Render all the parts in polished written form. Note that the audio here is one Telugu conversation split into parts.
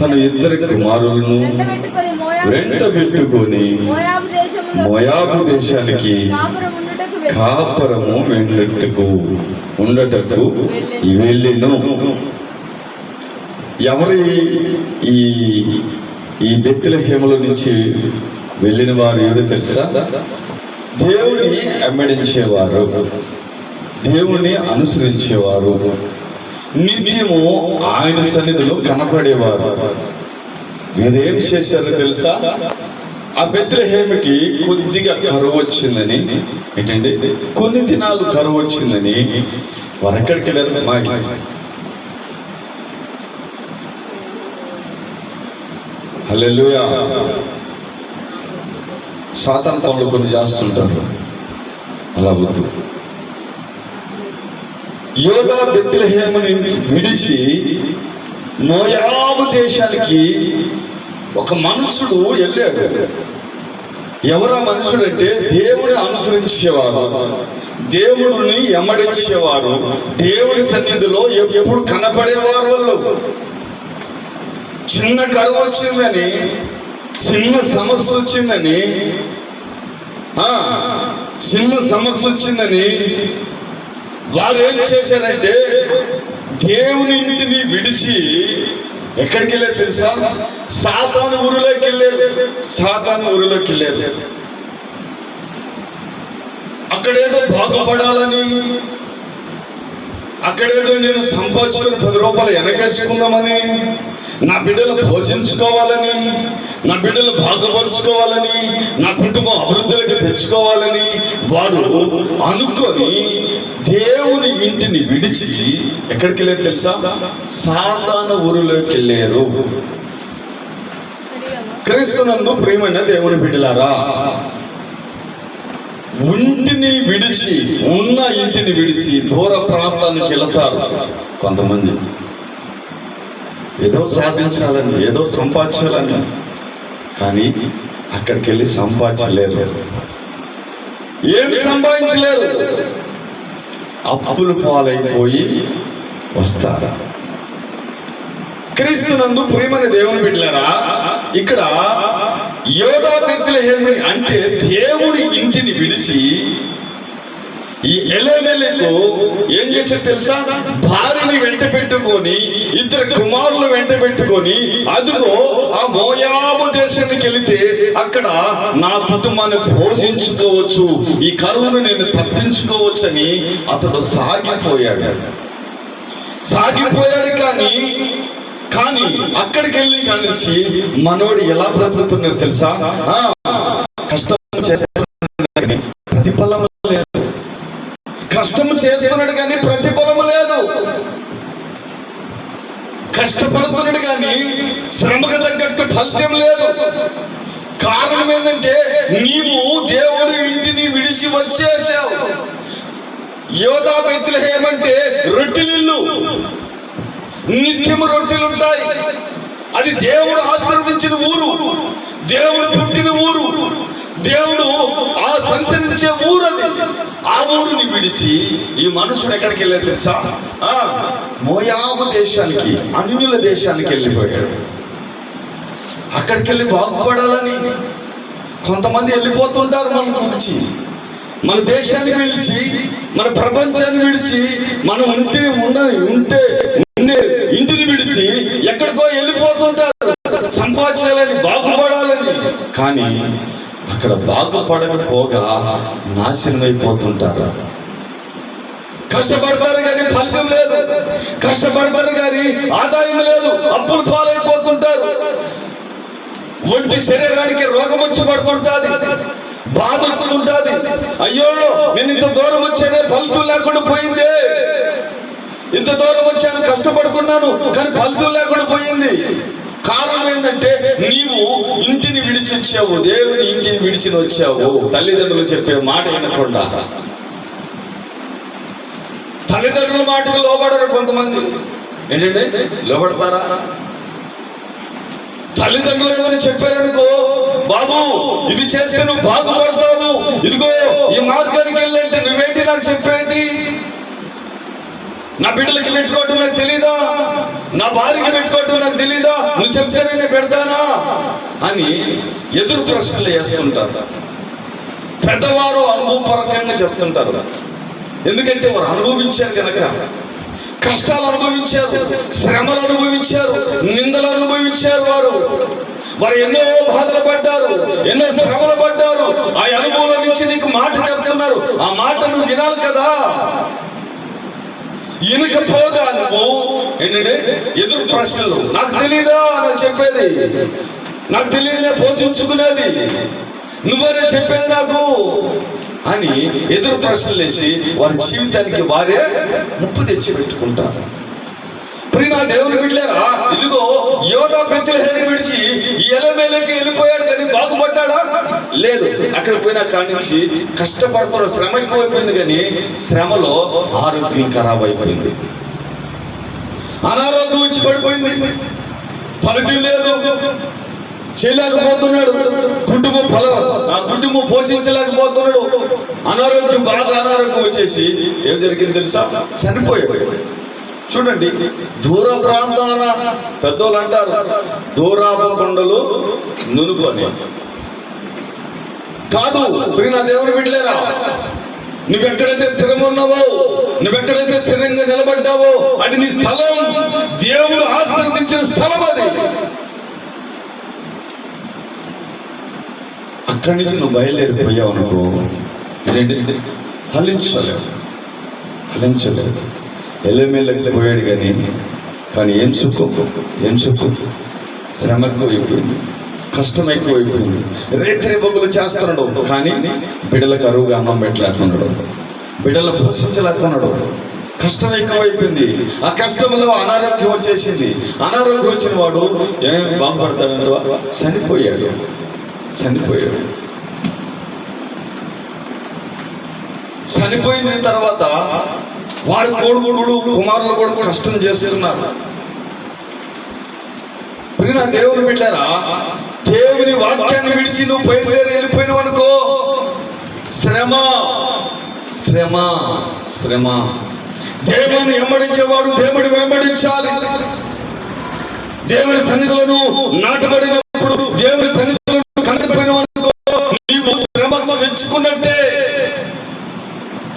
తన ఇద్దరు కుమారులను వెంటబెట్టుకొని మోయాబు దేశానికి కాపురము ఉండటకు వెళ్ళెను. ఎవరి ఈ బెత్లెహేములో నుంచి వెళ్ళిన వారు ఎవరు తెలుసా? దేవుని వెంబడించేవారు, దేవుని అనుసరించేవారు, నిత్యము ఆయన సన్నిధిలో కనపడేవారు. మీరేం చేశారో తెలుసా? ఆ బెత్లెహేముకి కొద్దిగా కరువు వచ్చిందని, ఏంటండి కొన్ని దినాలు కరువు వచ్చిందని వారు ఎక్కడికి వెళ్ళారు? హల్లెలూయా. సాతాను పనులు కొన్ని చేస్తుంటారు, అలా వద్దు. యోధా బెత్లెహేముని విడిచి మోయాబు దేశానికి ఒక మనుషుడు వెళ్ళాడు. ఎవరా మనుషుడు అంటే దేవుని అనుసరించేవారు, దేవుడిని ఎమ్మడించేవారు, దేవుని సన్నిధిలో ఎప్పుడు కనపడేవారు. వాళ్ళు చిన్న కరువు వచ్చిందని, చిన్న సమస్య వచ్చిందని వారు ఏం చేశారంటే దేవుని ఇంటిని విడిచి ఎక్కడికి వెళ్ళారు తెలుసా? సాతాను ఊరిలోకి వెళ్ళారు. అక్కడేదో బాగుపడాలని, అక్కడేదో నేను సంపాదించుకుని 10 రూపాయలు వెనకేసుకుందామని, నా బిడ్డలు పోషించుకోవాలని, నా బిడ్డలు బాగుపరుచుకోవాలని, నా కుటుంబం అభివృద్ధిలోకి తెచ్చుకోవాలని వారు అనుకొని దేవుని ఇంటిని విడిచి ఎక్కడికి వెళ్ళారు తెలుసా? సాతాను ఊరిలోకి వెళ్ళారు. క్రీస్తునందు ప్రియమైన దేవుని బిడ్డలారా, ఇంటిని విడిచి, ఉన్న ఇంటిని విడిచి దూర ప్రాంతానికి వెళతారు కొంతమంది. ఏదో సాధించాలని, ఏదో సంపాదించాలని, కానీ అక్కడికి వెళ్ళి సంపాదించలేరు, ఏమి సంపాదించలేరు. అప్పులు పాలైపోయి వస్తారు. క్రీస్తునందు ప్రియమైన దేవుని బిడ్డలారా, ఇక్కడ యోధా బెత్లెహేము అంటే దేవుడి ఇంటిని విడిచి ఈ ఎలీమెలెకు ఏం చేశాడు తెలుసా? భార్యని వెంట పెట్టుకొని, 2 కుమారులు వెంట పెట్టుకొని, అదిగో ఆ మోయాబు దేశానికి వెళితే అక్కడ నా కుటుంబాన్ని పోషించుకోవచ్చు, ఈ కరువును నేను తప్పించుకోవచ్చు అని అతడు సాగిపోయాడు. కానీ అక్కడికి వెళ్ళి కానించి మనోడు ఎలా బ్రతుకుతున్నాడు తెలుసా? కష్టం చేస్తున్నాడు, ప్రతిఫలం లేదు. కష్టం చేస్తున్నాడు కానీ ప్రతిఫలం లేదు. కష్టపడుతున్నాడు కానీ శ్రమకు తగ్గట్టు ఫలితం లేదు. కారణం ఏంటంటే నీవు దేవుడి ఇంటిని విడిచి వచ్చేసావు. యోధా బెత్లెహేము అంటే రొట్టెలిల్లు, నిత్యము రొట్టెలు ఉంటాయి. అది దేవుడు ఆశీర్వదించిన ఊరు, దేవుడు పుట్టిన ఊరు, దేవుడు ఆ సంచరించే ఊరు. అది ఆ ఊరిని విడిచి ఈ మనుషుడు ఎక్కడికి వెళ్ళాడు తెలుసా? మోయాబు దేశానికి, అన్యుల దేశానికి వెళ్ళిపోయాడు. అక్కడికి వెళ్ళి బాగుపడాలని కొంతమంది వెళ్ళిపోతుంటారు. మనం విడిచి, మన దేశాన్ని విడిచి, మన ప్రపంచాన్ని విడిచి, మనం ఉంటే ఇంటిని విడిచి ఎక్కడికో వెళ్ళిపోతుంటారు, సంపాదించాలని, బాగుపడాలని. కానీ అక్కడ బాగుపడకపోగా నాశనం అయిపోతుంటారు. కష్టపడతారు కానీ ఫలితం లేదు, కష్టపడతారు కానీ ఆదాయం లేదు, అప్పులు పాలైపోతుంటారు. ఒంటి శరీరానికి రోగం వచ్చి పడుతుంటుంది, బాధ వస్తుంటుంది. అయ్యో నేను ఇంత దూరం వచ్చానే, ఫలితం లేకుండా పోయింది, ఇంత దూరం వచ్చాను, కష్టపడుతున్నాను కానీ ఫలితం లేకుండా పోయింది. కారణం ఏంటంటే నీవు ఇంటిని విడిచి వచ్చావు, దేవుని ఇంటిని విడిచి వచ్చావు. తల్లిదండ్రులు చెప్పే మాట వినకుండా, తల్లిదండ్రుల మాటకు లోబడరు కొంతమంది. ఏంటంటే లోబడతారా? తల్లిదండ్రులు ఏదని చెప్పారనుకో, బాబు ఇది చేస్తే నువ్వు బాగుపడతావు, ఇదిగో ఈ మార్గానికి వెళ్ళంటే నువ్వేంటి నాకు చెప్పేంటి, నా బిడ్డలకి నెట్టుకోవటం నాకు తెలీదా? నా భార్యకి పెట్టుకోవటం నాకు తెలీదా, నువ్వు చెప్తేనే నేను పెడతానా అని ఎదురు ప్రశ్నలు వేస్తుంటారు. పెద్దవారు అనుభవపరకంగా చెప్తుంటారు. ఎందుకంటే వారు అనుభవించారు కనుక. కష్టాలు అనుభవించారు, శ్రమలు అనుభవించారు, నిందలు అనుభవించారు. వారు ఎన్నో బాధలు పడ్డారు, ఎన్నో శ్రమలు పడ్డారు. ఆ అనుభవం నుంచి నీకు మాట చెప్తున్నారు. ఆ మాట నువ్వు వినాలి కదా. ఇనకపోగా నువ్వు ఏంటంటే ఎదురు ప్రశ్నలు, నాకు తెలీదా అని చెప్పేది, నాకు తెలియదు నేను పోషించుకునేది, నువ్వనే చెప్పేది నాకు అని ఎదురు ప్రశ్నలు వేసి వారి జీవితానికి వారే ముప్పు తెచ్చి పెట్టుకుంటారు. ప్రియా దేవుని బిడ్డలారా, ఇదిగో యోధా బెత్లెహేమును విడిచి ఈ ఎలీమెలెకు వెళ్ళిపోయాడు, కానీ బాగుపడ్డాడా? లేదు. అక్కడ పోయినా కాడి నుంచి కష్టపడుతున్నాడు, శ్రమ ఎక్కువైపోయింది, కానీ శ్రమలో ఆరోగ్యం ఖరాబ్ అయిపోయింది, అనారోగ్యం వచ్చి పడిపోయింది, ఫలితం లేదు, చేయలేకపోతున్నాడు, కుటుంబం పోషించలేకపోతున్నాడు. బాగా అనారోగ్యం వచ్చేసి ఏం జరిగింది తెలుసా? చనిపోయాడు. చూడండి, దూర ప్రాంతాన పెద్దోళ్ళు అంటారు, దూరాపు కొండలు నునుపు అని. కాదు ప్రియా దేవుని బిడ్డలారా, నువ్వెక్కడైతే స్థిరంగా ఉన్నావో, నువ్వెక్కడైతే స్థిరంగా నిలబడ్డావో అది నీ స్థలం, దేవుడు ఆశీర్వదించిన స్థలం అది. అక్కడి నుంచి నువ్వు బయలుదేరిపోయావు అనుకో, ఫలించలేవు. ఎల్లమెల్లకి పోయాడు కానీ ఏం సుఖం, శ్రమ ఎక్కువైపోయింది, కష్టం ఎక్కువైపోయింది, రేతిరేబొగులు చేస్తున్నాడు, కానీ బిడ్డలకు అరువుగా అన్నం పెట్టలేకున్నాడు, బిడ్డలు పోషించలేకున్నాడు. కష్టం ఎక్కువైపోయింది. ఆ కష్టంలో అనారోగ్యం వచ్చేసింది. అనారోగ్యం వచ్చిన వాడు ఏం బాగుపడతాడంటే చనిపోయాడు. చనిపోయిన తర్వాత వారి కొడుకులు కుమారులు కూడా కష్టం చేస్తున్నారు. ప్రియా దేవుని బిడ్డలారా, దేవుని వాక్యాన్ని విడిచి నువ్వు బయలుదేరి వెళ్ళిపోయినావు అనుకో, శ్రమ. దేవుని వెంబడించేవాడు దేవుని వెంబడించాలి. దేవుని సన్నిధులను నాటబడినప్పుడు, దేవుని సన్నిధులను కనకపోయినావు అనుకో, నీవు శ్రమ తెచ్చుకున్నట్టే.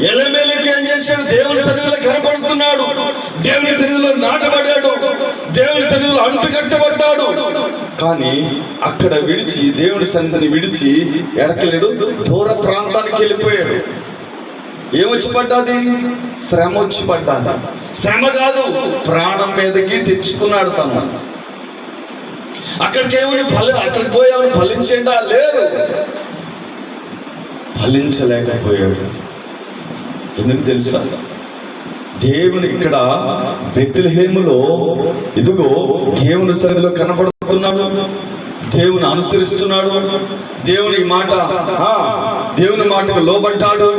ఎలీమెలెకు ఏం చేశాడు? దేవుని సన్నిధిలో కనపడుతున్నాడు, దేవుని సన్నిధిలో నాటబడ్డాడు, దేవుని సన్నిధిలో అంటుకట్టబడ్డాడు. కానీ అక్కడ విడిచి, దేవుని సన్నిధిని విడిచి ఎడకెళ్ళాడు, దూర ప్రాంతానికి వెళ్ళిపోయాడు. ఏమొచ్చి పడ్డాది? శ్రమ వచ్చి పడ్డాది. శ్రమ కాదు, ప్రాణం మీదకి తెచ్చుకున్నాడు తను. అక్కడికి పోయామని ఫలించేడా? లేదు, ఫలించలేకపోయాడు. ఎందుకు తెలుసా? దేవుని ఇక్కడ బెత్లెహేములో ఇదిగో దేవుని సన్నిధిలో కనపడుతున్నాడు, దేవుని అనుసరిస్తున్నాడు, దేవుని మాటకు లోబడ్డాడు,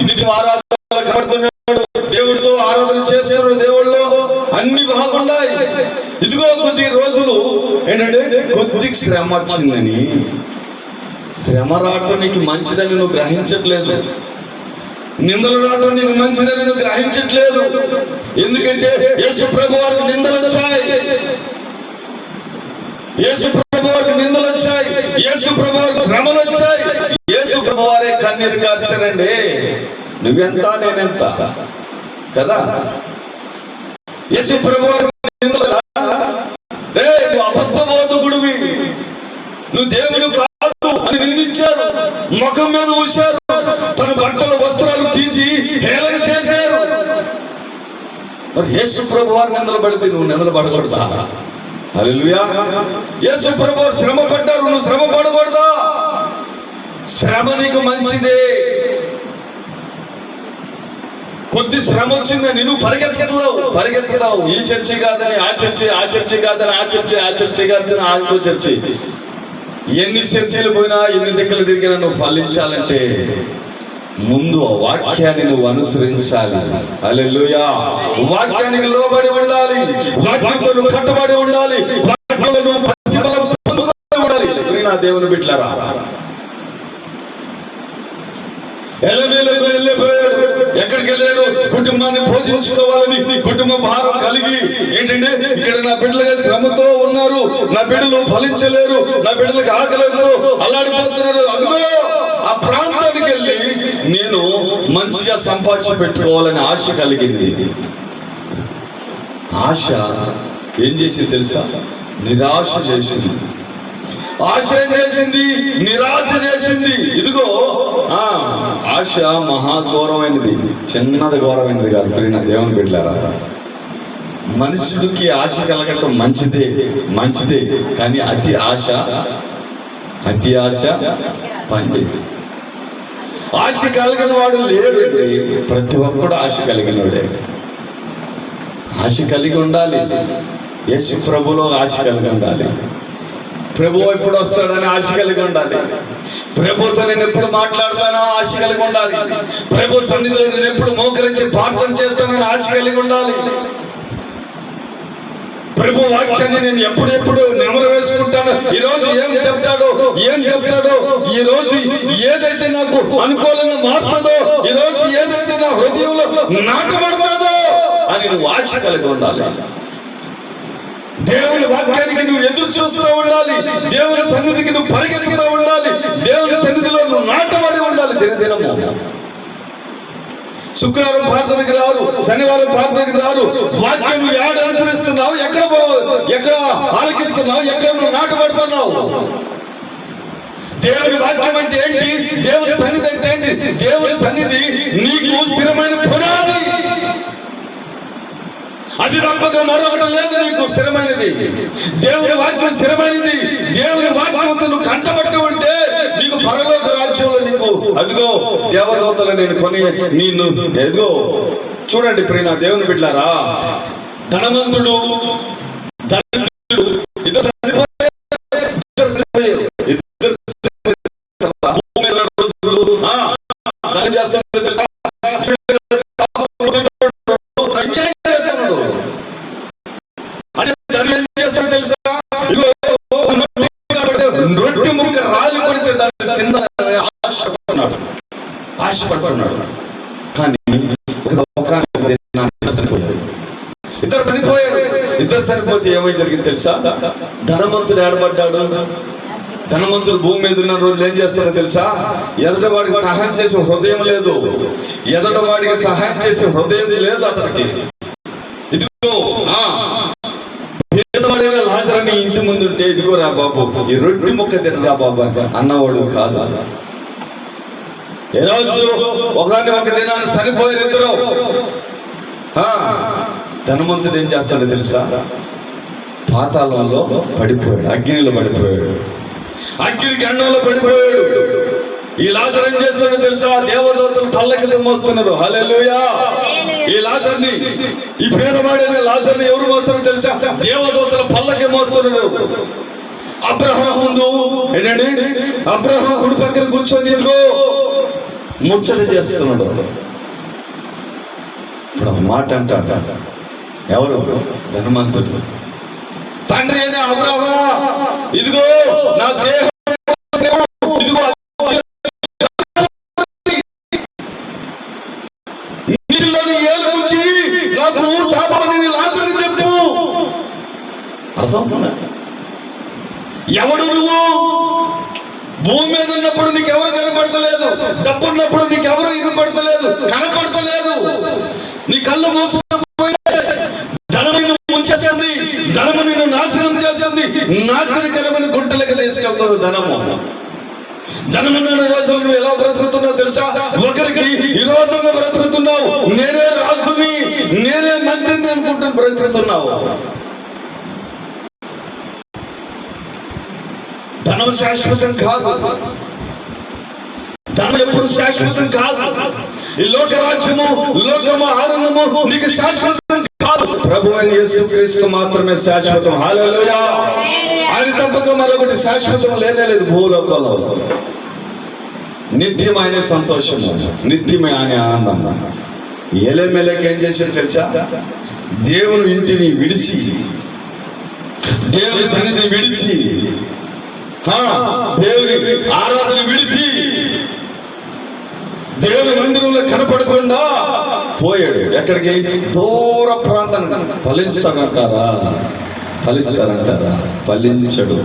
నిత్యం ఆరాధన కనపడుతున్నాడు, దేవుడితో ఆరాధన చేస్తున్నాడు, దేవుళ్ళలో అన్ని బాగున్నాయి. ఇదిగో కొద్ది రోజులు ఏంటంటే కొద్దిగా శ్రమ వచ్చిందని, శ్రమ రావటం నీకు మంచిదని నువ్వు గ్రహించట్లేదు, నిందలు రావడం నీకు మంచిదని నువ్వు గ్రహించట్లేదు. ఎందుకంటే యేసు ప్రభు వారికి నిందలు వచ్చాయి, యేసు ప్రభు వారికి నిందలు వచ్చాయి, యేసు ప్రభు వారికి శ్రమలు వచ్చాయి, యేసు ప్రభు వారే కన్నీరు కార్చారండి. నువ్వెంత నేనెంత కదా. యేసు ప్రభు వారికి నిందలు, నువ్వు అబద్ధ బోధకుడివి, నువ్వు దేవుని కాదు అని నిందించారు, ముఖం మీద ఊశారు, తన బట్టలు వస్త్రాలు తీసి హేళన చేశారు. మరి యేసు ప్రభు వారు నిందలు పడితే నువ్వు నిందలు పడకూడదా? హల్లెలూయా. యేసు ప్రభు వారు శ్రమ పడ్డారు, నువ్వు శ్రమ పడకూడదా? శ్రమ నీకు మంచిదే. కొద్ది శ్రమ వచ్చిందని నువ్వు పరిగెత్తుతావు, ఈ చర్చి కాదని ఆ చర్చి, ఆ చర్చి కాదని ఆ చర్చి, ఆ చర్చి కాదని ఇంకో చర్చి. ఎన్ని చర్చిలు పోయినా, ఎన్ని దిక్కులు తిరిగినా నువ్వు ఫలించాలంటే ముందు వాక్యాన్ని నువ్వు అనుసరించాలి. హల్లెలూయా. వాక్యానికి లోబడి ఉండాలి, వాక్యంతో నువ్వు కట్టుబడి ఉండాలి, వాక్యంలో నువ్వు ప్రతిఫలం పొందుకొని ఉండాలి. ప్రియా దేవుని బిడ్డలారా, ఎలమేలకు వెళ్ళిపోయాడు. ఎక్కడికి వెళ్ళాడు? కుటుంబాన్ని పోషించుకోవాలని కుటుంబ భారం కలిగి ఏంటంటే ఇక్కడ నా బిడ్డలుగా శ్రమతో ఉన్నారు, నా బిడ్డలు ఫలించలేరు, నా బిడ్డలకు ఆకలితో అల్లాడిపోతున్నారు. అదిగో ఆ ప్రాంతానికి వెళ్ళి నేను మంచిగా సంపాదించి పెట్టుకోవాలని ఆశ కలిగింది. ఆశ ఏం చేసింది తెలుసా? నిరాశ చేసింది. ఆశ ఏం చేసింది? నిరాశ చేసింది. ఇదిగో ఆశ మహాఘోరమైనది, చిన్నది ఘోరమైనది కాదు. ప్రియమైన దేవుని బిడ్డలారా, మనుషుడికి ఆశ కలగటం మంచిదే కానీ అతి ఆశ పనిచేయదు. ఆశ కలిగిన వాడు లేడండి. ప్రతి ఒక్కడు ఆశ కలిగిన వాడే. ఆశ కలిగి ఉండాలి. యేసు ప్రభులో ఆశ కలిగి ఉండాలి. ప్రభు ఎప్పుడు వస్తాడని ఆశ కలిగి ఉండాలి. ప్రభుతో నేను ఎప్పుడు మాట్లాడతానో ఆశ కలిగి ఉండాలి. ప్రభు సన్నిధిలో నేను ఎప్పుడు మోకరించి ప్రార్థన చేస్తానని ఆశ కలిగి ఉండాలి. ప్రభు వాక్యాన్ని నేను ఎప్పుడెప్పుడు నెమరు వేసుకుంటాను. ఈ రోజు ఏం చెప్తాడో ఈ రోజు ఏదైతే నాకు అనుకూలంగా మారుతుందో, ఈ రోజు ఏదైతే నా హృదయంలో నాటబడుతుందో అని నువ్వు ఆశ కలిగి ఉండాలి. దేవుని వాక్యానికి నువ్వు ఎదురు చూస్తూ ఉండాలి. దేవుని సన్నిధికి నువ్వు పరిగెత్తుతూ ఉండాలి. దేవుని సన్నిధిలో నువ్వు నాటబడి ఉండాలి దినదినము. శుక్రవారం ప్రార్థనకి రారు, శనివారం ప్రార్థనకి రారు. వాక్యం నువ్వు ఏడ అనుసరిస్తున్నావు, ఎక్కడ ఆలకిస్తున్నావు, ఎక్కడ నువ్వు నాటబడుతున్నావు? దేవుని వాక్యం అంటే ఏంటి? దేవుని సన్నిధి అంటే ఏంటి? దేవుని సన్నిధి నీకు స్థిరమైన పునాది. అది తప్పక మరొకటి లేదు నీకు స్థిరమైనది. దేవుని వాక్యం స్థిరమైనది. దేవుని వాక్యంతో నువ్వు కంటబట్టి ఉంటే నీకు పరలోక రాజ్యంలో నీకు అదిగో దేవదూతలు నేను కొని నిన్ను ఎదుగో. చూడండి ప్రియమైన దేవుని బిడ్డలారా, ధనవంతుడు దరిద్రుడు ఇద్దరు రొట్టె ముక్క రాలి కొడితే దాన్ని తిందని ఆశపడుతున్నాడు. కానీ ఇద్దరు చనిపోతే ఏమై జరిగింది తెలుసా? ధనవంతుడు ఏడబడ్డాడు. ధనవంతుడు భూమి మీద ఉన్న రోజులు ఏం చేస్తాడో తెలుసా? ఎదట వాడికి సహాయం చేసే హృదయం లేదు. అతనికి. ఇదిగో పేదవాడైన లాజరుని ఇంటి ముందు ఉంటే ఇదిగో రా బాబు ఈ రొట్టె ముక్క తినరా బాబు అన్నవాడు కాదు. ఏ రోజు ఒక దినాన్ని చనిపోయిన ఇద్దరు. ధనవంతుడు ఏం చేస్తాడో తెలుసా? పాతాళంలో పడిపోయాడు, అగ్నిలో పడిపోయాడు, అగ్నికి అన్నంలో పడిపోయాడు. ఈ లాజరు ఏం చేస్తాడో తెలుసా? దేవదూతలు పల్లకితో మోస్తున్నారు. హల్లెలూయా. ఈ లాజర్ని, ఈ పేదవాడైన లాజర్ని ఎవరు మోస్తారో తెలుసా? దేవదూతలు పల్లకి మోస్తున్నారు. అబ్రహాం ముందు ఏంటండి, అబ్రహాం కుడి పక్కన కూర్చొని ఇదిగో ముచ్చట చేస్తున్నాడు. ఇప్పుడు ఒక మాట అంటాడు. ఎవరు? ధనవంతుడు. తండ్రి అయిన అబ్రహామా, ఇదిగో నా దేహం ఇదిగో నీళ్ళని ఏలు ఉంచి నాకు తాపని లాజరుని చెప్పు. అర్థం? ఎవడు నువ్వు? భూమి మీద ఉన్నప్పుడు నీకెవరు కనపడతలేదు, డబ్బు ఉన్నప్పుడు నీకెవరు ఇరుపడతలేదు, కనపడతలేదు. నీ కళ్ళు మూసుకుపోయి ధనము నిన్ను ముంచేసింది, ధనము నిన్ను నాశనం చేసింది, నాశనకరమైన గుంటలకు తీసుకెళ్తుంది ధనము. ధనమున్న రోజులు నువ్వు ఎలా బ్రతుకుతున్నావు తెలుసా? ఒకరికి విరోధంగా బ్రతుకుతున్నావు. నేనే రాజుని, నేనే మంత్రిని అనుకుంటూ బ్రతుకుతున్నావు. ధనం శాశ్వతం కాదు. ధనం ఎప్పుడు శాశ్వతం కాదు. ఈ లోక రాజ్యము, లోకము, ఆనందము నీకు శాశ్వతం కాదు. ప్రభు అయిన యేసుక్రీస్తు మాత్రమే శాశ్వతం. హల్లెలూయా. ఆయన తప్పక మరొకటి శాశ్వతం లేనే లేదు భూలోకంలో. నిత్యమైన సంతోషము, నిత్యమైన ఆనందం. ఎలెమెలెకి ఏం చేశాడు తెలుసా? దేవుని ఇంటిని విడిచి, దేవుని సన్నిధి విడిచి, దేవుని ఆరాధన విడిచి దేవుని మందిరంలో కనపడకుండా పోయాడు. ఎక్కడికి? దూర ప్రాంతానికి. ఫలిస్తారంటారా? ఫలించడు.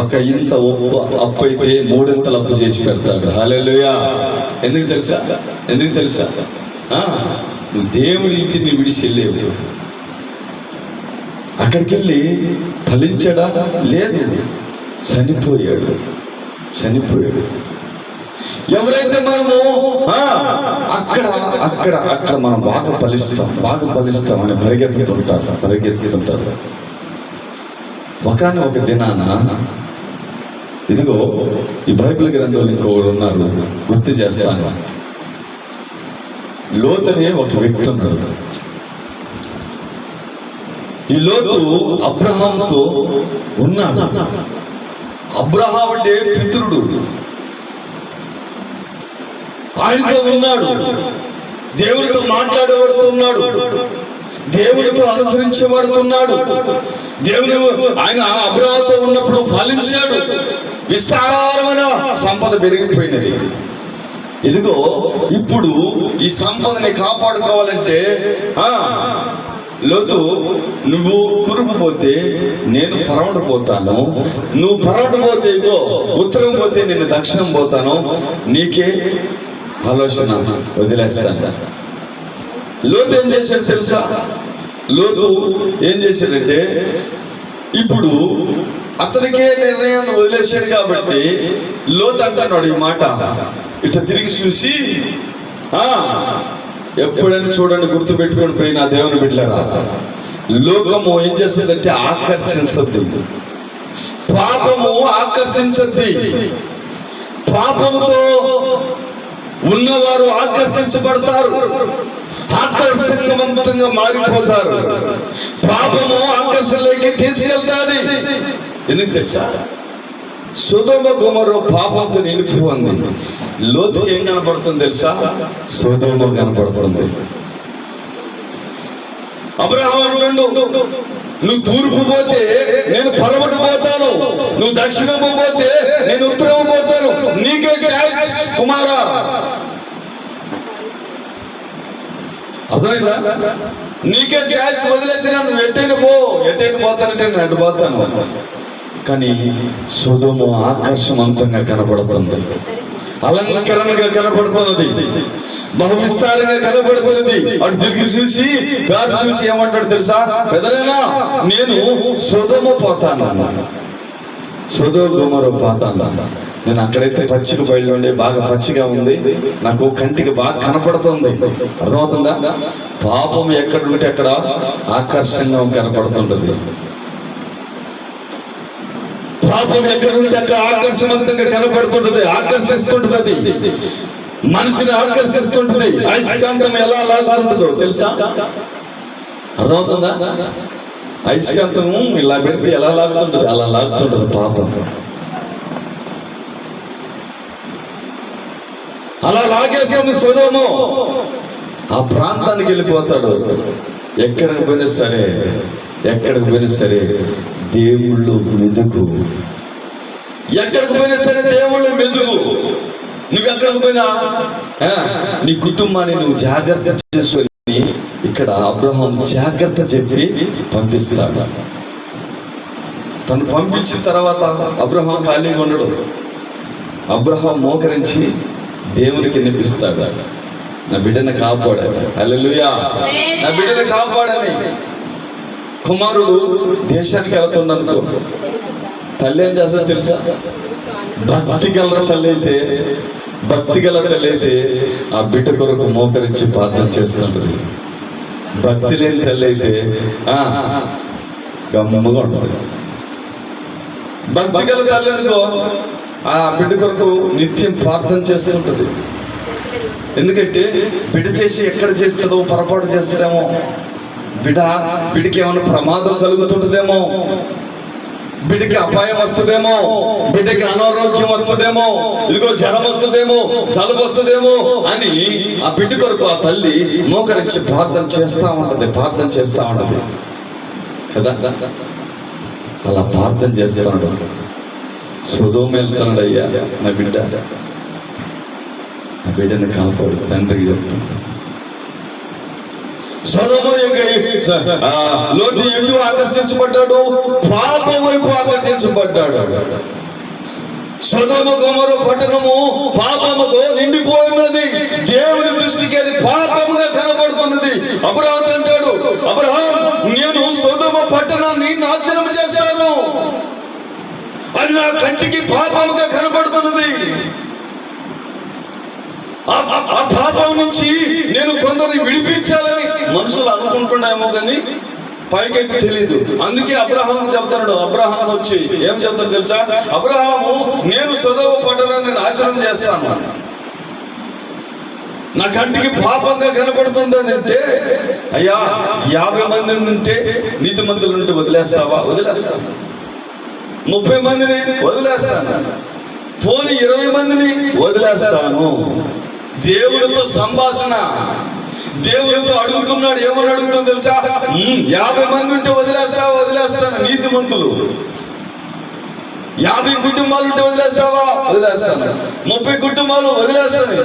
ఒక ఇంత అప్పు అయితే మూడింతలు అప్పు చేసి పెడతాడు. హల్లెలూయా. ఎందుకు తెలుసా? నువ్వు దేవుడి ఇంటిని విడిచి వెళ్ళేవు. అక్కడికి వెళ్ళి ఫలించడా? లేదు, చనిపోయాడు. ఎవరైతే మనము అక్కడ మనం బాగా ఫలిస్తాం అని పరిగెత్తుతుంటారు. ఒక దినాన, ఇదిగో ఈ బైబిల్ గ్రంథంలో ఇంకొకరు ఉన్నారు, గుర్తు చేస్తాను. లోతు అనే ఒక వ్యక్తి ఉన్నాడు. ఈ లోతు అబ్రహాముతో ఉన్నాడు. అబ్రహాం అంటే పితరుడు, ఆయనతో ఉన్నాడు. దేవుడితో మాట్లాడబడుతున్నాడు, దేవుడితో అనుసరించబడుతున్నాడు. ఆయన అబ్రహాముతో ఉన్నప్పుడు ఫలించాడు. విస్తారమైన సంపద పెరిగిపోయినది. ఇదిగో ఇప్పుడు ఈ సంపదని కాపాడుకోవాలంటే, లోతు, నువ్వు తూర్పు పోతే నేను పరమట పోతాను, నువ్వు పరమట పోతే ఇదో ఉత్తరం పోతే నేను దక్షిణం పోతాను, నీకే ఆలోచన వదిలేస్తాను. లోతు ఏం చేశాడు తెలుసా? లోతు ఏం చేశాడంటే, ఇప్పుడు అతనికే నిర్ణయాన్ని వదిలేశాడు కాబట్టి లోతు అంటున్నాడు ఈ మాట. ఇట్లా తిరిగి చూసి, ఎప్పుడైనా చూడండి, గుర్తు పెట్టుకొని పోయి నా దేవుని బిడ్డలారా, లోకము ఏం చేస్తుందంటే ఆకర్షించద్ది, పాపము ఆకర్షించద్ది. పాపముతో ఉన్నవారు ఆకర్షించబడతారు, ఆకర్షణవంతంగా మారిపోతారు. పాపము ఆకర్షణలోకి తీసుకెళ్తాది. ఎందుకు తెలుసా? సొదొమ గొమొర్రా పాపంతో నిండిపోయింది. లోతుకి ఏం కనపడుతుంది తెలుసా? సొదొమ కనపడుతుంది. అబ్రహాము అంటుండు, నువ్వు తూర్పు పోతే నేను పడమట పోతాను, నువ్వు దక్షిణము పోతే నేను ఉత్తరము పోతాను, నీకే చాయిస్ కుమారా. అర్థమైందా? నీకే చాయిస్ వదిలేసిన, నువ్వు ఎట్టైనా పోతానంటే నేను అటు పోతాను. కానీ సొదొమ ఆకర్షవంతంగా కనపడుతుంది, అలంకరణగా కనపడుతున్నది, బహు విస్తారంగా కనపడుతున్నది. అటు తిరిగి చూసి ఏమంటాడు తెలుసా? పెదరైనా నేను సొదొమ పోతాను, సొదొమ గొమొర్రా పోతాను. నేను అక్కడైతే పచ్చిక బయలు ఉండే బాగా పచ్చిగా ఉంది, నాకు కంటికి బాగా కనపడుతుంది. అర్థమవుతుందా? పాపం ఎక్కడ ఉంటే అక్కడ ఆకర్షణగా కనపడుతుంటది. పాపం ఎక్కడ ఉంటే అక్కడ ఆకర్షవంతంగా కనపడుతుంటది, ఆకర్షిస్తుంటది. అది మనిషిని ఆకర్షిస్తుంటది. అయస్కాంతం ఎలా లాగుతుంటుందో తెలుసా? అర్థమవుతుందా? అయస్కాంతము ఇలా పెడితే ఎలా లాగుతుంటది, అలా లాగుతుంటది పాపం. అలా లాగేస్తుంది సొదొమ. ఆ ప్రాంతానికి వెళ్ళిపోతాడు. ఎక్కడికి పోయినా సరే దేవుళ్ళు మెదుగు. ఎక్కడికి పోయినా సరే దేవుళ్ళు మెదుగు. నువ్వు ఎక్కడికి పోయినా నీ కుటుంబాన్ని నువ్వు జాగ్రత్త చేసుకొని, ఇక్కడ అబ్రహాం జాగ్రత్త చెప్పి పంపిస్తాడు. తను పంపించిన తర్వాత అబ్రహాం ఖాళీగా ఉండడు. అబ్రహాం మోకరించి దేవునికి వినిపిస్తాడు, నా బిడ్డను కాపాడాడు. హల్లెలూయా. నా బిడ్డను కాపాడని. కుమారుడు దేశానికి వెళ్తున్నాడు. తల్లి ఏం చేస్తా తెలుసా? భక్తి గల తల్లి అయితే ఆ బిడ్డ కొరకు మోకరించి ప్రార్థన చేస్తుంటది. భక్తి లేని తల్లి అయితే గమ్మగా ఉంటుంది. భక్తి గల తల్లి అనుకో, ఆ బిడ్డ కొరకు నిత్యం ప్రార్థన చేస్తుంటది. ఎందుకంటే బిడ్డ చేసి ఎక్కడ చేస్తుందో, పొరపాటు చేస్తాడేమో, బిడ్డకి ఏమైనా ప్రమాదం కలుగుతుంటదేమో, బిడ్డకి అపాయం వస్తుందేమో, బిడ్డకి అనారోగ్యం వస్తుందేమో, ఇదిగో జ్వరం వస్తుందేమో, జలుబు వస్తుందేమో అని ఆ బిడ్డ కొరకు ఆ తల్లి మోకరించి ప్రార్థన చేస్తా ఉంటది కదా. అలా ప్రార్థన చేస్తాడు. సొదొమ వెళ్తున్నాడు. అయ్యా నా బిడ్డ ఆ బిడ్డను కాపాడు తండ్రికి చెప్తున్నాడు. లోతు ఎటు ఆకర్షించబడ్డాడు? పాపం వైపు ఆకర్షించబడ్డాడు. సొదొమ గొమొర పట్టణము పాపముతో నిండిపోయినది. దేవుని దృష్టికి అది పాపముగా కనబడుతున్నది. అబ్రహాం అంటాడు, అబ్రహాం, నేను సొదొమ పట్టణాన్ని నాశనం చేశాను, అది నా కంటికి పాపముగా కనబడుతున్నది. ఆ పాపం నుంచి నేను కొందరిని విడిపించాలని మనుషులు అనుకుంటున్నామో కానీ పైకైతే తెలియదు. అందుకే అబ్రహాము చెప్తాడు, అబ్రహాం వచ్చి ఏం చెప్తాడు తెలుసా? అబ్రహాము, నేను సొదొమ పట్టణాన్ని నాశనం చేస్తాను, నా కంటికి పాపంగా కనపడుతుంది అని అంటే, అయ్యా 50 మంది ఉంటే నీతిమంతులు ఉంటే వదిలేస్తావా? వదిలేస్తాను. 30 మందిని వదిలేస్తాను. పోనీ 20 మందిని వదిలేస్తాను. దేవుడితో సంభాషణ, దేవుడితో అడుగుతున్నాడు. ఏమని అడుగుతుందో తెలుసా? 50 మంది ఉంటే వదిలేస్తావా? వదిలేస్తాను. నీతిమంతులు 50 కుటుంబాలు ఉంటే వదిలేస్తావా? వదిలేస్తాను. 30 కుటుంబాలు వదిలేస్తాను.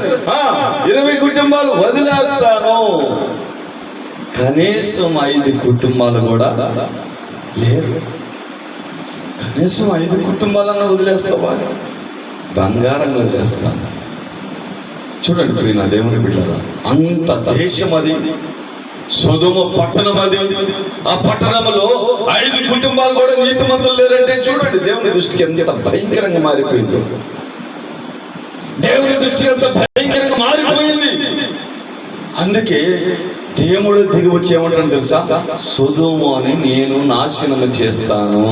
20 కుటుంబాలు వదిలేస్తాను. కనీసం 5 కుటుంబాలు కూడా లేరు. కనీసం 5 కుటుంబాలన్నా వదిలేస్తావా? బంగారంగా వదిలేస్తాను. చూడండి ప్రియ దేవుని బిడ్డలారా, అంత దేశం అది, సొదొమ పట్టణం అది. ఆ పట్టణంలో 5 కుటుంబాలు కూడా నీతిమంతులు లేరంటే చూడండి దేవుని దృష్టికి ఎంత భయంకరంగా మారిపోయింది. దేవుని దృష్టికి ఎంత భయంకరంగా మారిపోయింది. అందుకే దేవుడు దిగి వచ్చి ఏమంటాడు తెలుసా? సొదొమని నేను నాశనం చేస్తాను.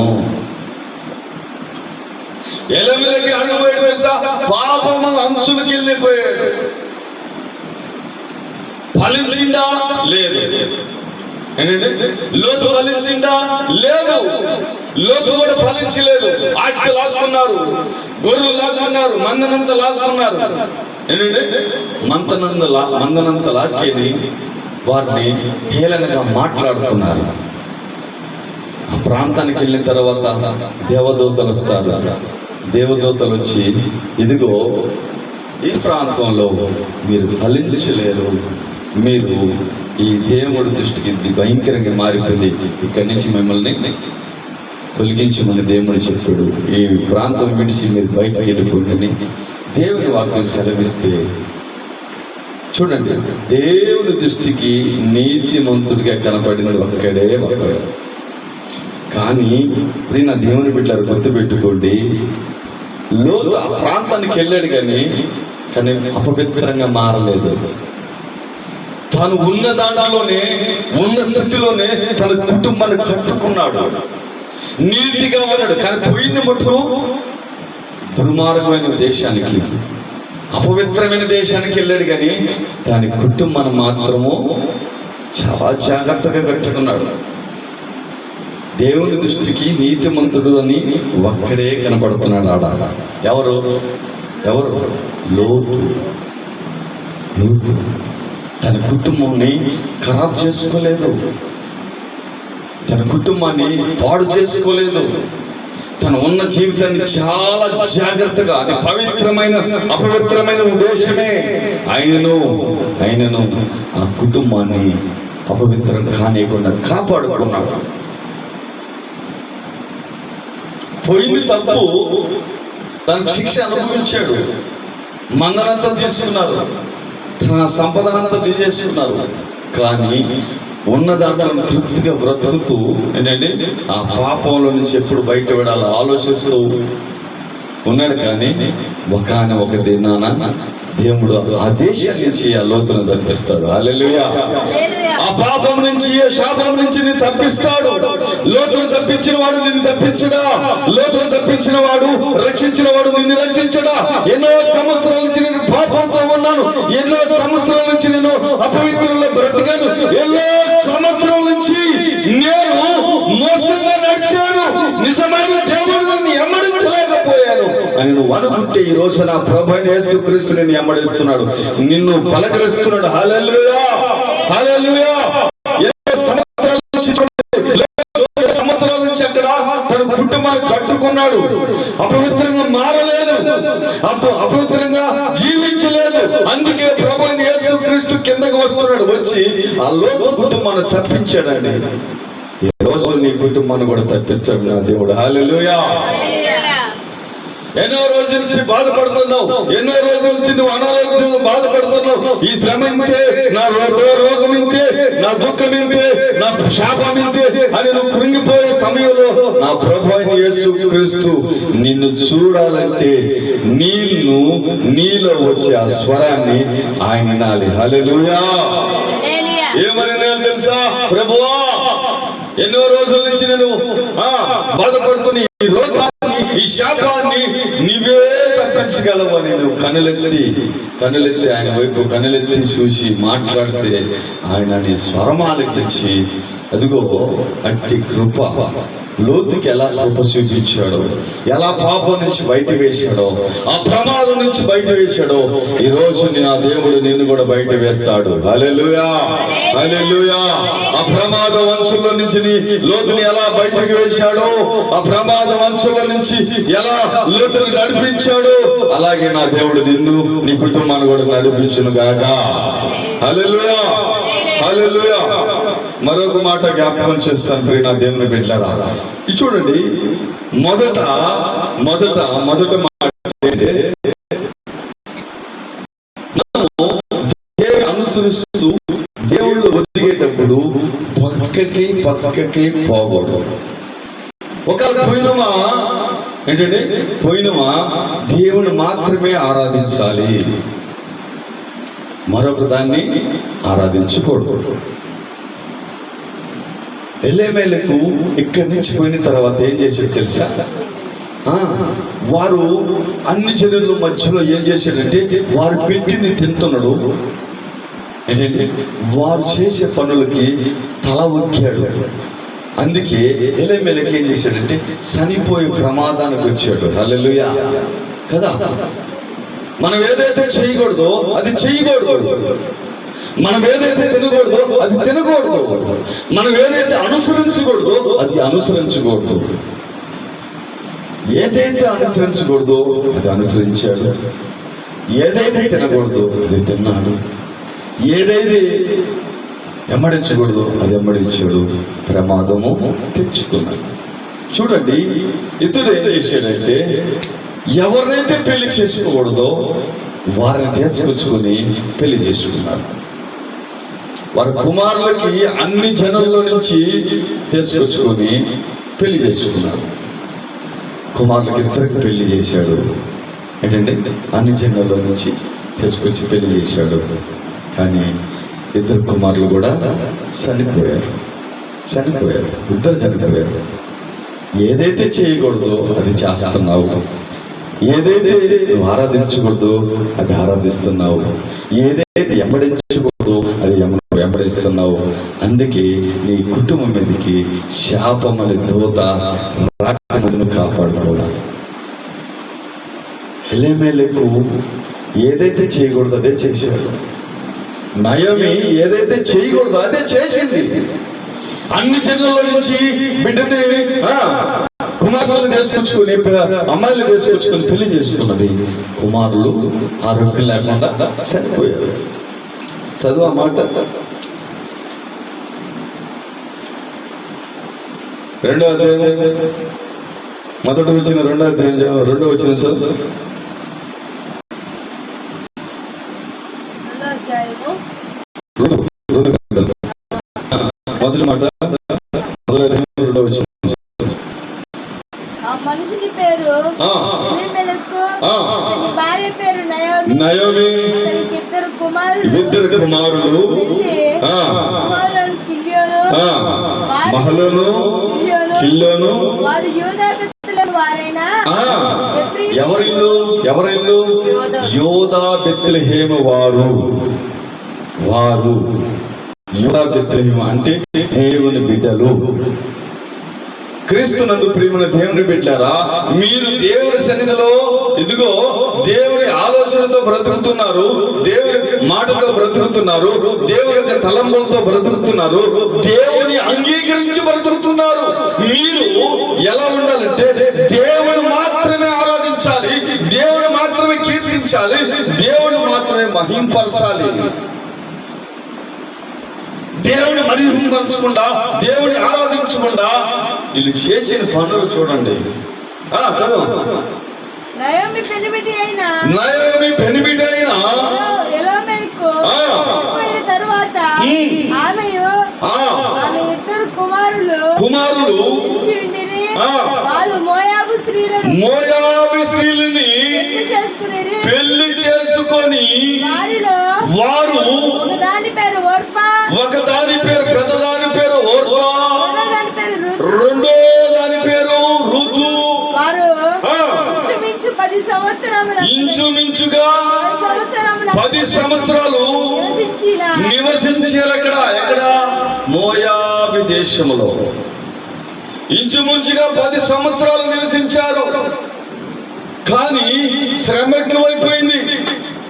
ఎలమెలకి అడగబోయాడు తెలుసా? పాపము అంచులకి వెళ్ళిపోయాడు. ఫలించిందా? లేదు. ఏంటంటే లోతు ఫలించిందా? లేదు. లోతు కూడా ఫలించలేదు. ఆస్తి లాక్కున్నారు, గొర్రెలు లాక్కున్నారు, మందనంత లాక్కున్నారు. ఏంటంటే మందనంత లాక్కేని వారిని హేళనగా మాట్లాడుతున్నారు. ఆ ప్రాంతానికి వెళ్ళిన తర్వాత దేవదూతలు వస్తారు. దేవదూతలు వచ్చి, ఇదిగో ఈ ప్రాంతంలో మీరు ఫలించలేరు, మీరు ఈ దేవుడి దృష్టికి ఇది భయంకరంగా మారిపోయింది, ఇక్కడి నుంచి మిమ్మల్ని తొలగించమని దేవుడు చెప్పాడు. ఈ ప్రాంతం విడిచి మీరు బయటకు వెళ్ళిపోండి దేవుని వాక్యం సెలవిస్తే, చూడండి దేవుని దృష్టికి నీతిమంతుడిగా కనపడింది ఒక్కడే ఒక్కడే. కానీ నా దేవుని బిడ్డలు గుర్తుపెట్టుకోండి, లోతు ఆ ప్రాంతానికి వెళ్ళాడు కానీ అపవిత్రంగా మారలేదు. తాను ఉన్న దాంట్లోనే, ఉన్న స్థితిలోనే తన కుటుంబాన్ని కట్టుకున్నాడు, నీతిగా ఉన్నాడు. కానీ పోయింది మటుకు దుర్మార్గమైన దేశానికి, అపవిత్రమైన దేశానికి వెళ్ళాడు కానీ దాని కుటుంబాన్ని మాత్రము చాలా జాగ్రత్తగా కట్టుకున్నాడు. దేవుని దృష్టికి నీతిమంతుడు అని ఒక్కడే కనపడుతున్నాడు. ఆడ ఎవరు? లోతు. తన కుటుంబాన్ని ఖరాబ్ చేసుకోలేదు, తన కుటుంబాన్ని పాడు చేసుకోలేదు. తను ఉన్న జీవితాన్ని చాలా జాగ్రత్తగా, అది పవిత్రమైన అపవిత్రమైన ఉద్దేశమే, ఆయనను ఆ కుటుంబాన్ని అపవిత్రం కానియకుండా కాపాడుకున్నాడు. పోయింది తప్పు, తనకు శిక్ష అనుభవించాడు. మందనంతా తీసుకున్నారు, తన సంపదనంతా తీసేసుకున్నారు. కానీ ఉన్న దాంట్లో తృప్తిగా బ్రతుకుతూ ఏంటంటే ఆ పాపంలో నుంచి ఎప్పుడు బయట పడాలో ఆలోచిస్తూ ఉన్నాడు. కానీ ఒక దినాన దేవుడు ఆ దేశం నుంచి ఆ లోతును తప్పిస్తాడు. హల్లెలూయా. ఆ పాపం నుంచి, ఏ శాపం నుంచి నిన్ను తప్పిస్తాడు. లోతును తప్పించిన వాడు నిన్ను తప్పించడా? లోతును తప్పించిన వాడు, రక్షించిన వాడు నిన్ను రక్షించడా? ఎన్నో సంవత్సరాల నుంచి నేను పాపంతో ఉన్నాను, ఎన్నో సంవత్సరాల నుంచి నేను అపవిత్రంలో బ్రతికాను, ఎన్నో సంవత్సరాల నుంచి నేను మోసంగా నడిచాను, నిజమైన దేవుడు నన్ను ఎమ్మడించలేకపోయాను అని నువ్వు అనుకుంటే, ఈ రోజు నా ప్రభువైన యేసుక్రీస్తు నిన్ను ఎమ్మడిస్తున్నాడు, నిన్ను పలకరిస్తున్నాడు. హల్లెలూయా, హల్లెలూయా. సంవత్సరాల నుంచి అక్కడ తన కుటుంబాన్ని కట్టుకున్నాడు, అపవిత్రంగా మారలేదు, అపవిత్రంగా జీవించలేదు. కిందకు వస్తున్నాడు. వచ్చి ఆ లోతు కుటుంబాన్ని తప్పించాడండి. ఈ రోజు నీ కుటుంబాన్ని కూడా తప్పిస్తాడు నా దేవుడు. హల్లెలూయా. ఎన్నో రోజుల నుంచి బాధపడుతున్నావు, ఎన్నో రోజుల నుంచి నువ్వు అనారోగ్యంతో బాధపడుతున్నావు. ఈ శ్రమ ఇంతే, నా రోగం ఇంతే, నా దుఃఖం ఇంతే, నా శాపం ఇంతే అని నువ్వు కృంగిపోయే సమయంలో నా ప్రభువైన యేసుక్రీస్తు నిన్ను చూడాలంటే నీలో వచ్చే ఆ స్వరాన్ని ఆయన వినాలి. హల్లెలూయా. ఏమని నేను తెలుసా? ప్రభువా, ఎన్నో రోజుల నుంచి నేను బాధపడుతున్న ఈ రోగాన్ని, ఈ శాపాన్ని నీవే తప్పించగలవు అని నువ్వు కన్నులెత్తి ఆయన వైపు కన్నులెత్తి చూసి మాట్లాడితే ఆయన నీ స్వరమాలకించి అదిగో అట్టి కృప లోతుకి ఎలా కృప చూపించాడో, ఎలా పాపం నుంచి బయట వేశాడో, ఆ ప్రమాదం నుంచి బయట వేశాడో, ఈ రోజు నా దేవుడు నిన్ను కూడా బయట వేస్తాడు. హల్లెలూయా, హల్లెలూయా. ఆ ప్రమాద వంశంలో నుంచి లోతుని ఎలా బయటకు వేశాడో, ఆ ప్రమాద వంశంలో నుంచి ఎలా లోతుని నడిపించాడో, అలాగే నా దేవుడు నిన్ను, నీ కుటుంబాన్ని కూడా నడిపించును గాక. హల్లెలూయా, హల్లెలూయా. మరొక మాట జ్ఞాపకం చేస్తాను ప్రియ నా దేవుని బిడ్డలారా. ఇది చూడండి, మొదట మాట ఏంటంటే, అనుసరిస్తూ దేవుళ్ళు ఒదిగేటప్పుడు పక్కకి పోకూడదు. ఒకవేళ పోయినమా దేవుని మాత్రమే ఆరాధించాలి, మరొక దాన్ని ఆరాధించకూడదు. ఎలేమేలకు ఇక్కడి నుంచి పోయిన తర్వాత ఏం చేశాడు తెలుసా? వారు అన్ని జనుల మధ్యలో ఏం చేశాడంటే, వారు పెట్టింది తింటున్నాడు. ఏంటంటే వారు చేసే పనులకి తల ఒక్కాడు. అందుకే ఎలేమేలకు ఏం చేశాడంటే చనిపోయే ప్రమాదానికి వచ్చాడు. హల్లెలూయా కదా. మనం ఏదైతే చేయకూడదో అది చేయకూడదు, మనం ఏదైతే తినకూడదో అది తినకూడదు, మనం ఏదైతే అనుసరించకూడదో అది అనుసరించకూడదు. ఏదైతే అనుసరించకూడదో అది అనుసరించాడు, ఏదైతే తినకూడదో అది తిన్నాడు, ఏదైతే ఎమ్మడించకూడదు అది ఎమ్మడించాడు, ప్రమాదము తెచ్చుకున్నాడు. చూడండి, ఇతడు ఏం చేశాడంటే, ఎవరినైతే పెళ్లి చేసుకోకూడదో వారిని తీసుకొచ్చుకొని పెళ్లి చేసుకున్నారు. వారి కుమారులకి అన్ని జనుల్లో నుంచి తీసుకొచ్చుకొని పెళ్లి చేసుకున్నారు. కుమారులకి ఇద్దరికి పెళ్లి చేశాడు. ఏంటంటే అన్ని జనుల్లో నుంచి తీసుకొచ్చి పెళ్లి చేశాడు. కానీ ఇద్దరు కుమారులు కూడా చనిపోయారు. ఇద్దరు చనిపోయారు. ఏదైతే చేయకూడదో అది చేస్తున్నావు, ఏదైతే నువ్వు ఆరాధించకూడదు అది ఆరాధిస్తున్నావు, ఏదైతే ఎమ్మడించకూడదు అది వెంబడిస్తున్నావు. అందుకే నీ కుటుంబం మీదకి శాపం అనే దూత రాకముందు కాపాడుకోవాలి. ఎలేమేలకు ఏదైతే చేయకూడదు అదే చేశాడు. నయోమి ఏదైతే చేయకూడదు అదే చేసింది. అన్ని జనుల నుంచి బిడ్డని కుమార్తెలను తీసుకొచ్చుకొని, అమ్మాయిలు తీసుకొచ్చుకొని పెళ్లి చేసుకున్నది. కుమారులు ఆరోగ్యం లేకుండా చనిపోయారు. చదువు ఆ మాట. 2వ అధ్యాయం మొదట వచ్చిన 2వ అధ్యాయం 2వ వచనం చదువు. మొదటి మాట, మొదటి అధ్యాయం 2వ వచనం. మనుషుని పేరు ఎలీమెలెకు, అతని భార్య పేరు నయోమి. అతనికి ఇద్దరు కుమారులు మహలోను, కిల్యోను. వారు యూదా బెత్లెహేము వారైనా. ఎవరిల్లు? యూదా బెత్లెహేము వారు. యూదా బెత్లెహేము అంటే దేవుని బిడ్డలు. క్రీస్తునందు ప్రియమైన దేవుని బిడ్డలారా, మీరు దేవుని సన్నిధిలో ఇదిగో దేవుని ఆలోచనతో బ్రతుకుతున్నారు, దేవుని మాటతో బ్రతుకుతున్నారు, దేవుని యొక్క తలంపులతో బ్రతుకుతున్నారు, దేవుని అంగీకరించి బ్రతుకుతున్నారు. మీరు ఎలా ఉండాలంటే దేవుని మాత్రమే ఆరాధించాలి, దేవుని మాత్రమే కీర్తించాలి, దేవుని మాత్రమే మహింపరచాలి. దేవుని మరిపరచకుండా, దేవుని ఆరాధించకుండా వీళ్ళు చేసిన పనులు చూడండి. చదువు. నయోమి పెనిమిటి అయిన ఎలీమెలెకు చనిపోయిన తరువాత ఆమె ఇద్దరు కుమారులు వాళ్ళు మోయాబు స్త్రీలని పెళ్లి చేసుకొని వారు ఒకదాని పేరు ఓర్పా, ఒకదాని పేరు పెద్దదాని పేరు ఓర్పా, రెండో దాని పేరు రుతు. వారు ఇంచుమించుగా 10 సంవత్సరాలు నివసించారు. ఎక్కడ? మోయాబు దేశంలో ఇంచుమించుగా 10 సంవత్సరాలు నివసించారు. కానీ శ్రమ ఎక్కువైపోయింది,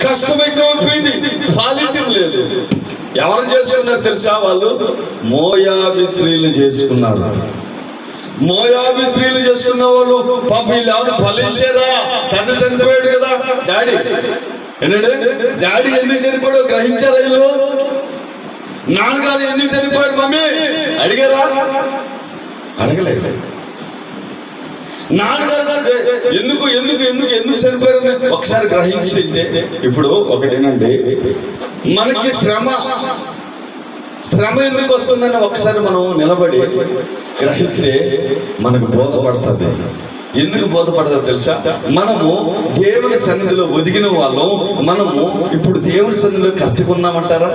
కష్టం ఎక్కువైపోయింది, ఫలితం లేదు. ఎవరు చేసుకున్నారు తెలుసా? వాళ్ళు మోయాబు స్త్రీలు చేసుకున్నారు. మోయాబు స్త్రీలు చేసుకున్న వాళ్ళు పాప వీళ్ళు ఎవరు ఫలించారా? తండ్రి చనిపోయాడు కదా, డాడీ డాడీ ఎందుకు చనిపోయాడు గ్రహించారా? వీళ్ళు నాన్నగారు ఎందుకు చనిపోయారు మమ్మీ అడిగారా? అడగలేదు. నాన్నగారు ఎందుకు ఎందుకు ఎందుకు ఎందుకు చనిపోయారని ఒకసారి గ్రహించింటే, ఇప్పుడు ఒకటేనండి, మనకి శ్రమ ఎందుకు వస్తుందని ఒకసారి మనం నిలబడి గ్రహిస్తే మనకు బోధపడుతుంది. ఎందుకు బోధపడుతుంది తెలుసా? మనము దేవుని సన్నిధిలో ఒదిగిన వాళ్ళం. మనము ఇప్పుడు దేవుని సన్నిధిలో కట్టుకున్నామంటారా?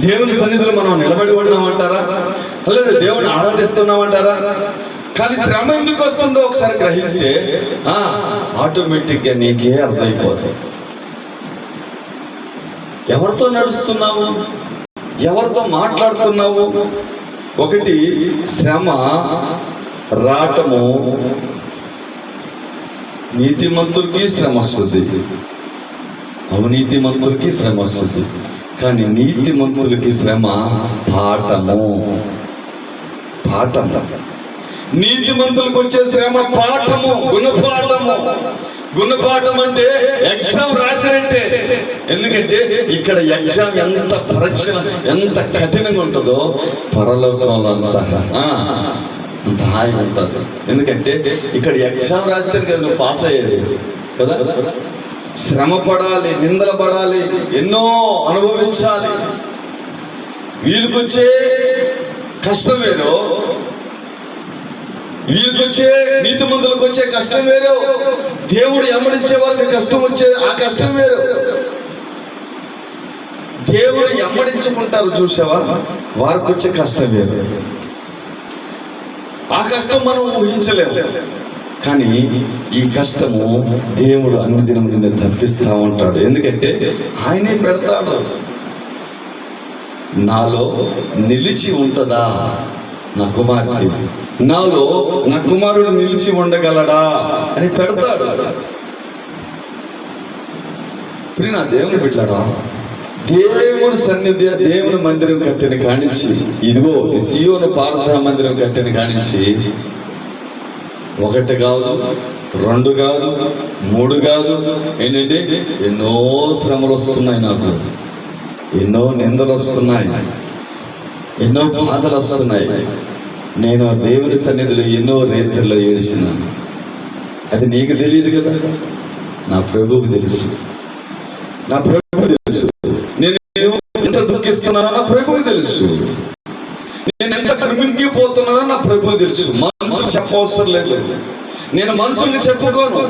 దేవుని సన్నిధిలో మనం నిలబడి ఉన్నామంటారా? లేదా దేవుని ఆరాధిస్తున్నామంటారా? కానీ శ్రమ ఎందుకు వస్తుందో ఒకసారి గ్రహిస్తే ఆటోమేటిక్గా నీకే అర్థమైపోతుంది. ఎవరితో నడుస్తున్నావు, ఎవరితో మాట్లాడుతున్నావు? ఒకటి శ్రమ రావటము, నీతిమంతులకి శ్రమ వస్తుంది, అవినీతిమంతులకి శ్రమ వస్తుంది. కానీ నీతిమంతులకి శ్రమ పాఠము. నీతిమంతులకు వచ్చే శ్రమ పాఠము, గుణపాఠం అంటే ఎగ్జామ్ రాసినట్టే. ఎందుకంటే ఇక్కడ ఎగ్జామ్ ఎంత పరీక్ష ఎంత కఠినంగా ఉంటుందో పరలోకంలో అంత హాయిగా ఉంటుంది. ఎందుకంటే ఇక్కడ ఎగ్జామ్ రాస్తే కదా నువ్వు పాస్ అయ్యేది కదా. శ్రమ పడాలి, నిందలు పడాలి, ఎన్నో అనుభవించాలి. వీళ్ళకొచ్చే కష్టం వేరు, వీళ్ళకొచ్చే నీతిమంతులకు వచ్చే కష్టం వేరు, దేవుడు ఎమ్మడించే వారికి కష్టం వచ్చే ఆ కష్టం వేరు. దేవుడు ఎమ్మడించుకుంటారు చూసావా, వారికి వచ్చే కష్టం వేరు. ఆ కష్టం మనం ఊహించలేము. కానీ ఈ కష్టము దేవుడు అన్ని దినం నిన్ను తప్పిస్తా ఉంటాడు. ఎందుకంటే ఆయనే పెడతాడు. నాలో నిలిచి ఉంటుందా నా కుమార్తె, నాలో నా కుమారుడు నిలిచి ఉండగలడా అని పెడతాడు. ఇప్పుడు నా దేవుని బిడ్డరా, దేవుని సన్నిధి, దేవుని మందిరం కట్టిన కానించి, ఇదిగో సియోను ప్రార్థనా మందిరం కట్టిన కానించి 1 కాదు, 2 కాదు, 3 కాదు, ఏంటంటే ఎన్నో శ్రమలు వస్తున్నాయి, నాకు ఎన్నో నిందలు వస్తున్నాయి, ఎన్నో బాధలు వస్తున్నాయి. నేను దేవుని సన్నిధిలో ఎన్నో రీతుల్లో ఏడిచినాను. అది నీకు తెలియదు కదా, నా ప్రభువుకు తెలుసు. నా ప్రభువుకు తెలుసు. నేను ఎంత దుఃఖిస్తున్నానో నా ప్రభువుకు తెలుసు. నేను ఎంత కృంగిపోతున్నానో నా ప్రభువుకు తెలుసు. మనసులు చెప్పవసరం లేదు. నేను మనుషుల్ని చెప్పుకోను.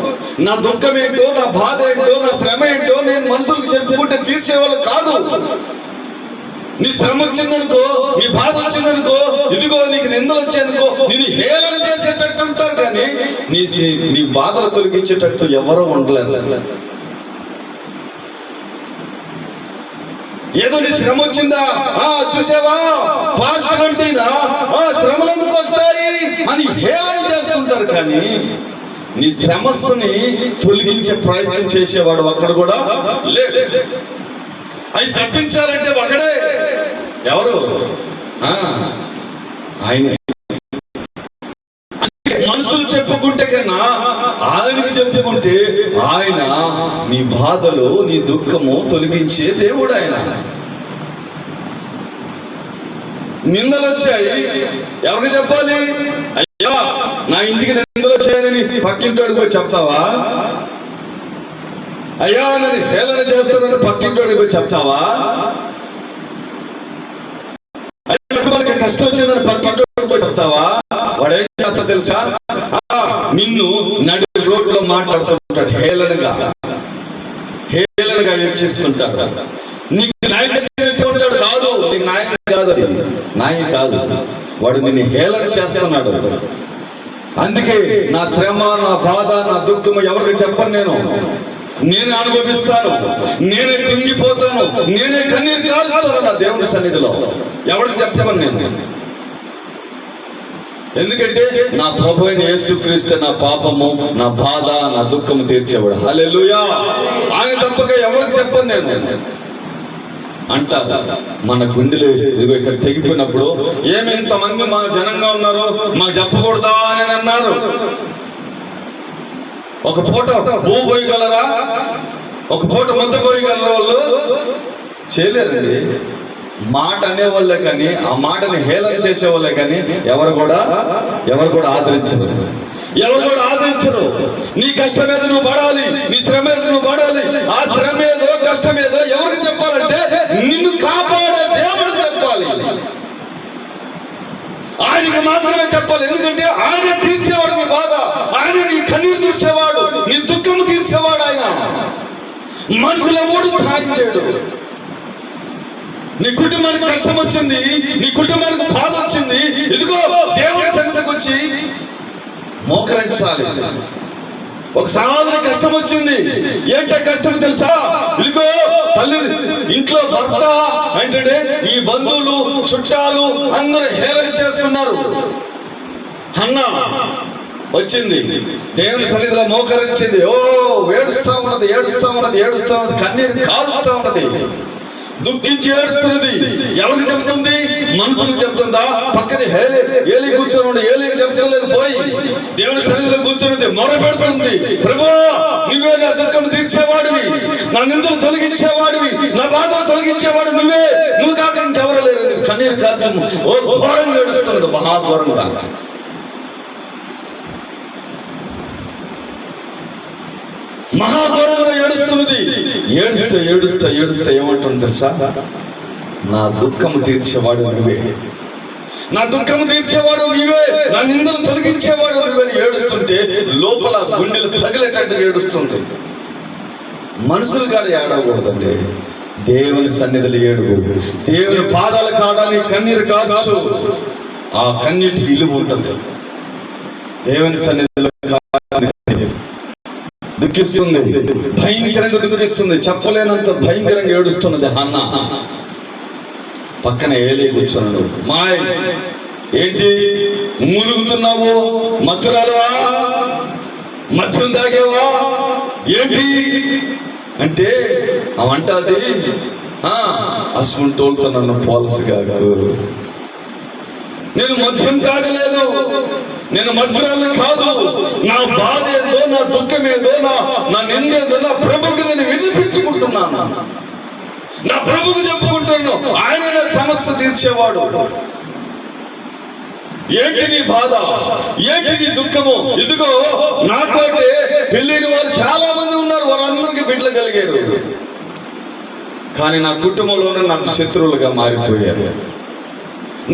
నా దుఃఖం ఏంటో, నా బాధ ఏంటో, నా శ్రమ ఏంటో నేను మనుషులకు చెప్పుకుంటే తీర్చేవాళ్ళు కాదు. నీ శ్రమ వచ్చిందనుకో, నీ బాధ వచ్చిందనుకో, ఇదిగో నీకు నిందలు వచ్చేందుకో నిన్ను హేళన చేసేటట్టు ఉంటారు. కానీ నీ బాధలు తొలగించేటట్టు ఎవరో ఉండలేరు. ఏదో నీ శ్రమ వచ్చిందా, చూసావా పాస్టర్ అంటేనా శ్రమలు ఎందుకు వస్తాయి అని హేళన చేస్తుంటారు. కానీ నీ శ్రమస్సుని తొలగించే ప్రయత్నం చేసేవాడు ఒక్కడు కూడా లేడు. అవి తప్పించాలంటే ఒకడే, ఎవరు? ఆయన. మనుషులు చెప్పుకుంటే కన్నా ఆయనకి చెప్పుకుంటే ఆయన నీ బాధలు, నీ దుఃఖము తొలగించే దేవుడు ఆయన. నిందలు వచ్చాయి, ఎవరికి చెప్పాలి? అయ్యా నా ఇంటికి నిందలు వచ్చాయని పక్కింటోడికి పోయి చెప్తావా? అయ్యా నన్ను హేళన చేస్తానని పక్కింటోడికి పోయి చెప్తావా? మనకి కష్టం వచ్చిందని పక్కింటోడికి పోయి చెప్తావా? వాడు ఏం చేస్తా తెలుసా? నిన్ను నడి రోడ్లో మాట్లాడుతుంటాడు, హేళనగా యోచిస్తుంటాడు. నీకు న్యాయం చేస్తూ ఉంటాడు. కాదు, నీకు న్యాయం కాదు, అది న్యాయం కాదు. వాడు నిన్ను హేళన చేస్తున్నాడు. అందుకే నా శ్రమ, నా బాధ, నా దుఃఖము ఎవరికి చెప్పను. నేనే అనుభవిస్తాను, నేనే కృంగిపోతాను, నేనే కన్నీరు కారుస్తాను నా దేవుని సన్నిధిలో. ఎవరికి చెప్పను నేను. ఎందుకంటే నా ప్రభు అయిన యేసుక్రీస్తు నా పాపము, నా బాధ, నా దుఃఖము తీర్చేవాడు. హల్లెలూయా. ఆయన తప్పక ఎవరికి చెప్పను నేను అంటా. మన గుండెలు ఇదిగో ఇక్కడ తెగిపోయినప్పుడు ఏమి ఇంతమంది మా జనంగా ఉన్నారు, మాకు చెప్పకూడదా అని అన్నారు. ఒక పూట భూ పోయగలరా? ఒక పూట ముద్ద పోయగలరా? వాళ్ళు చేయలేరండి. మాట అనేవాళ్ళే కానీ, ఆ మాటని హేళన చేసేవాళ్ళే కానీ ఎవరు కూడా ఆదరించరు. ఎవరు కూడా ఆదరించరు. నీ కష్టం మీద నువ్వు పడాలి, నీ శ్రమ మీద నువ్వు పడాలి. ఆ శ్రమ ఏదో కష్టం ఏదో ఎవరికి చెప్పాలంటే నిన్ను కాపాడే దేవుడికి చెప్పాలి. ఆయనకి మాత్రమే చెప్పాలి. ఎందుకంటే ఆయన తీర్చేవాడు నీ బాధ, ఆయన నీ కన్నీరు తీర్చేవాడు, నీ దుఃఖము తీర్చేవాడు. ఆయన మనుషుల ఓడు సహాయం చేయడు. నీ కుటుంబానికి కష్టం వచ్చింది, నీ కుటుంబానికి బాధ వచ్చింది, ఇదిగో దేవుడి సన్నిధికి వచ్చి మోకరించాలి. ఒక సహోదరి కష్టం వచ్చింది. ఏంటో కష్టం తెలుసా? ఇదిగో తల్లి ఇంట్లో భర్త అంటే ఈ బంధువులు చుట్టాలు అందరూ హేళన చేస్తున్నారు. అన్న వచ్చింది, దేవుని సన్నిధిలో మోకరించింది. ఓ ఏడుస్తా ఉన్నది, కన్నీరు కారుస్తా ఉన్నది, దుఃఖించి ఏడుస్తున్నది. ఎవరికి చెబుతుంది? మనుషులకు చెబుతుందా? పక్కన ఏలి కూర్చొని ఏలికి చెబుతలేదు, పోయి దేవుని సన్నిధిలో కూర్చున్నది, మొరపెడుతుంది. ప్రభువా, నువ్వే నా దుఃఖం తీర్చేవాడివి, నా నిందలు తొలగించేవాడివి, నా బాధలు తొలగించేవాడు నువ్వే, నువ్వు కాక ఇంకెవరు లేరు. కన్నీరు కార్చము ఓ ఘోరంగా ఏడుస్తున్నది, మహాఘోరంగా. మహాఘోరంగా ఏడుస్తున్నది. ఏడుస్తా ఏమంటుంది తెలుసా? నా దుఃఖము తీర్చేవాడు నువ్వే, నా దుఃఖము తీర్చేవాడు నీవే, నా నిందలు తొలగించేవాడు నువ్వని ఏడుస్తుంటే లోపల గుండెలు పగిలేటట్టుగా ఏడుస్తుంది. మనుషులు కాడ ఏడవకూడదండి, దేవుని సన్నిధిలో ఏడుగు. దేవుని పాదాల కాడాలి కన్నీరు కాచు. ఆ కన్నీటికి ఇలువ ఉంటుంది. దేవుని సన్నిధిలో దుఃఖిస్తుంది, భయంకరంగా దుఃఖిస్తుంది, చెప్పలేనంత భయంకరంగా ఏడుస్తున్నది హన్న. పక్కన ఏలీ కూర్చున్నాడు. మాయ్, ఏంటి మూలుగుతున్నావు? మధురాలవా? మద్యం తాగేవా ఏంటి అంటే అవంటది అసుంటోళ్ళతో నన్ను పాలసీ కాదు, నేను మద్యం తాగలేదు, నేను మధురాలు కాదు. నా బాధ ఏదో, నా దుఃఖం ఏదో, నా నిందేదో నా ప్రభుకి నేను వినిపించుకుంటున్నాను, నా ప్రభుకు చెప్పుకుంటున్నాను. ఆయన నా సమస్య తీర్చేవాడు. ఏంటి నీ బాధ, ఏంటి నీ దుఃఖము? ఇదిగో నాతోటే పెళ్ళైన వారు చాలా మంది ఉన్నారు, వారందరికీ బిడ్డలు కలిగారు. కానీ నా కుటుంబంలోనే నాకు శత్రువులుగా మారిపోయారు.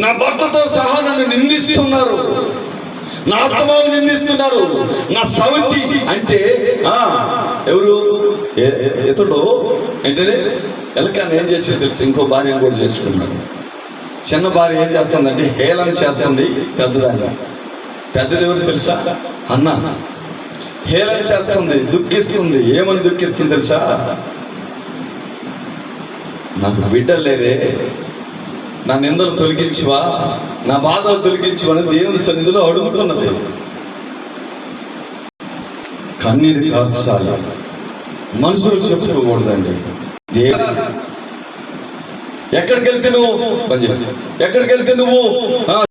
నా భర్తతో సహా నన్ను నిందిస్తున్నారు, నా అత్తమావు నిందిస్తున్నారు. నా సవతి అంటే ఎవరు? ఇతడు ఏంటంటే ఎలకాన్ని ఏం చేసేది తెలుసు, ఇంకో భార్యను కూడా చేసుకున్నాడు. చిన్న భార్య ఏం చేస్తుందంటే హేళన చేస్తుంది పెద్దదాన్ని. పెద్దది ఎవరు తెలుసా? అన్న. హేళన చేస్తుంది, దుఃఖిస్తుంది. ఏమని దుఃఖిస్తుంది తెలుసా? నాకు బిడ్డలు లేరే, నా నిందలు తొలగించువా, నా బాధలు తొలగించువా అని దేవుని సన్నిధిలో అడుగుతున్నది. కన్నీరు కార్చాలి, మనుషులు చెప్పుకోకూడదండి. ఎక్కడికి వెళ్తే నువ్వు